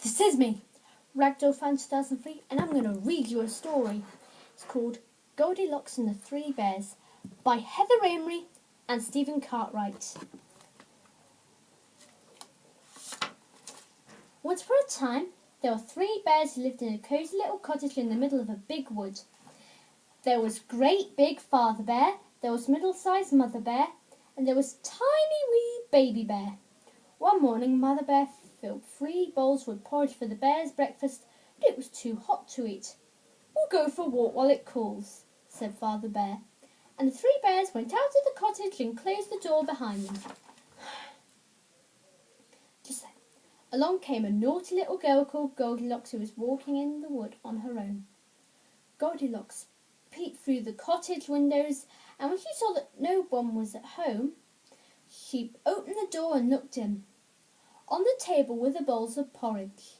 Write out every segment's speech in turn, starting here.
This is me, Ragdoll Fan 2003, and I'm going to read you a story. It's called Goldilocks and the Three Bears by Heather Amory and Stephen Cartwright. Once upon a time, there were three bears who lived in a cosy little cottage in the middle of a big wood. There was great big Father Bear, there was middle-sized Mother Bear, and there was tiny wee Baby Bear. One morning, Mother Bear filled 3 bowls with porridge for the bears' breakfast, but it was too hot to eat. "We'll go for a walk while it cools," said Father Bear, and the 3 bears went out of the cottage and closed the door behind them. Just then, along came a naughty little girl called Goldilocks, who was walking in the wood on her own. Goldilocks peeped through the cottage windows, and when she saw that no one was at home, she opened the door and looked in. On the table were the bowls of porridge.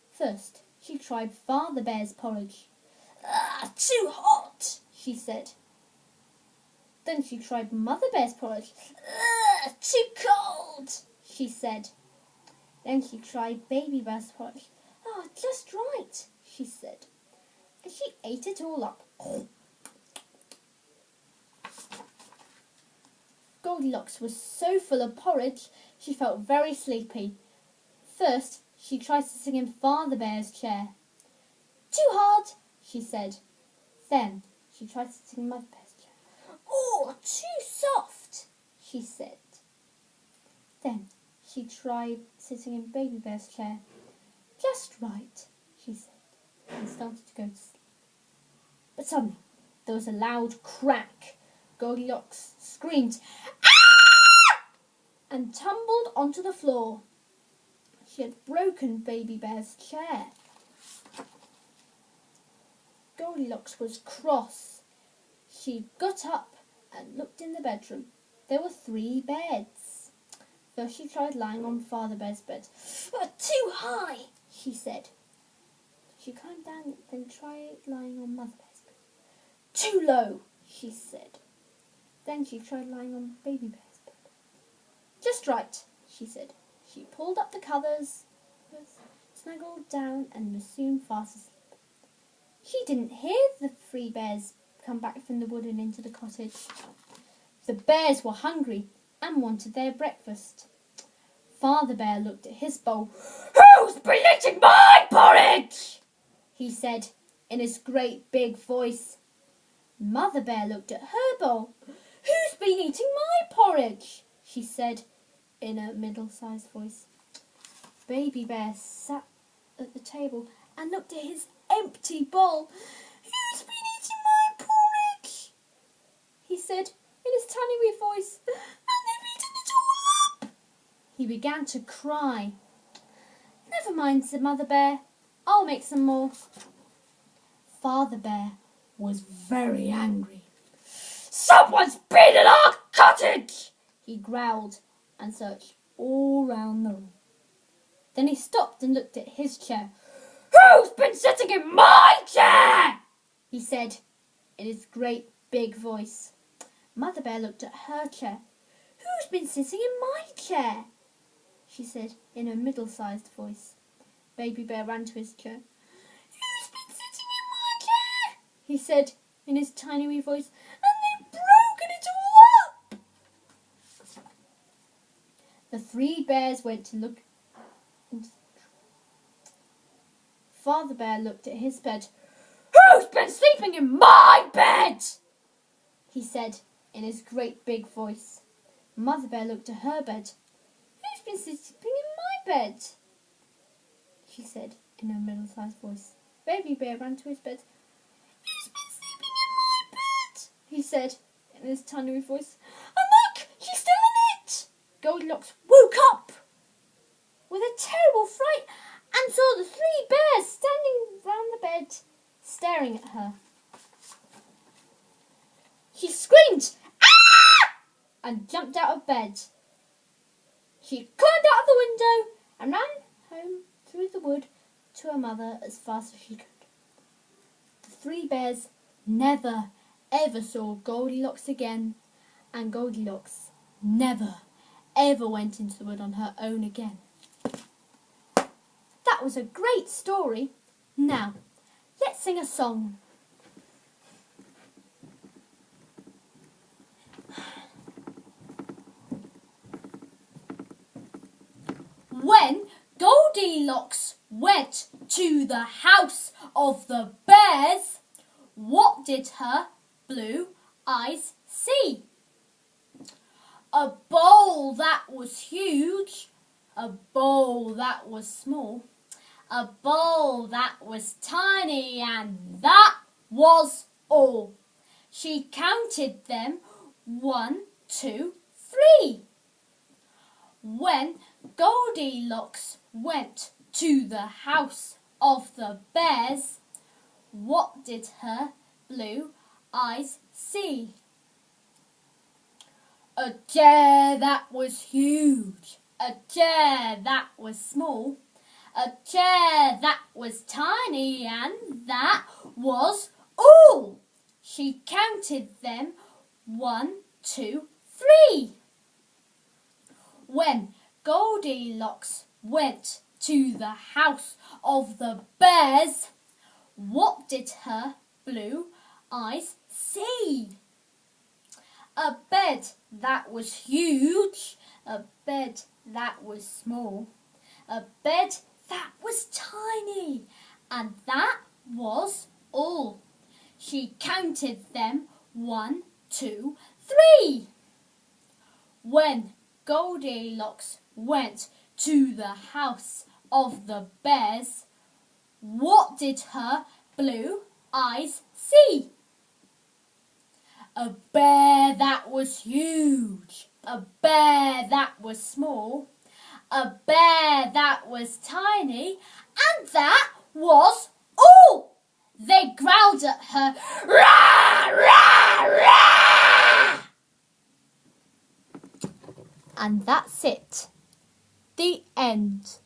First, she tried Father Bear's porridge. "Too hot," she said. Then she tried Mother Bear's porridge. "Too cold," she said. Then she tried Baby Bear's porridge. "Just right," she said. And she ate it all up. Goldilocks was so full of porridge, she felt very sleepy. First, she tried sitting in Father Bear's chair. "Too hard," she said. Then she tried sitting in Mother Bear's chair. "Too soft," she said. Then she tried sitting in Baby Bear's chair. "Just right," she said, and started to go to sleep. But suddenly, there was a loud crack. Goldilocks screamed, "Ah!" and tumbled onto the floor. She had broken Baby Bear's chair. Goldilocks was cross. She got up and looked in the bedroom. There were 3 beds. First she tried lying on Father Bear's bed. "Too high," she said. She climbed down, then tried lying on Mother Bear's bed. "Too low," she said. Then she tried lying on Baby Bear's bed. "Just right," she said. She pulled up the covers, snuggled down, and was soon fast asleep. She didn't hear the 3 bears come back from the wood and into the cottage. The bears were hungry and wanted their breakfast. Father Bear looked at his bowl. "Who's been eating my porridge?" he said in his great big voice. Mother Bear looked at her bowl. "Who's been eating my porridge?" she said in a middle-sized voice. Baby Bear sat at the table and looked at his empty bowl. "Who's been eating my porridge?" he said in his tiny wee voice. "And they've eaten it all up." He began to cry. "Never mind," said Mother Bear. "I'll make some more." Father Bear was very angry. "Someone's been in our cottage!" he growled and searched all round the room. Then he stopped and looked at his chair. "Who's been sitting in my chair?" he said in his great big voice. Mother Bear looked at her chair. "Who's been sitting in my chair?" she said in a middle-sized voice. Baby Bear ran to his chair. "Who's been sitting in my chair?" he said in his tiny wee voice. "And they've broken it all up." The 3 bears went to look into the tree. Father Bear looked at his bed. "Who's been sleeping in my bed?" he said in his great big voice. Mother Bear looked at her bed. "Who's been sleeping in my bed?" she said in a middle-sized voice. Baby Bear ran to his bed. "Who's been sleeping in my bed?" he said in his tiny wee voice. "And look, she's still in it!" Goldilocks woke up with a terrible fright and saw the 3 bears standing round the bed, staring at her. She screamed, "Ah!" and jumped out of bed. She climbed out of the window and ran home through the wood to her mother as fast as she could. The 3 bears never, ever saw Goldilocks again, and Goldilocks never, ever went into the wood on her own again. That was a great story. Now, let's sing a song. When Goldilocks went to the house of the bears, what did her blue eyes see? A bowl that was huge, a bowl that was small, a bowl that was tiny, and that was all. She counted them 1, 2, 3. When Goldilocks went to the house of the bears, what did her blue eyes see? A chair that was huge, a chair that was small, a chair that was tiny, and that was all. She counted them 1, 2, 3. When Goldilocks went to the house of the bears, what did her blue eyes see? A bed that was huge, a bed that was small, a bed that was tiny, and that was all. She counted them 1, 2, 3. When Goldilocks went to the house of the bears, what did her blue eyes see? A bear that was huge, a bear that was small, a bear that was tiny, and that was all. They growled at her, "Rah, rah, rah!" And that's it. The end.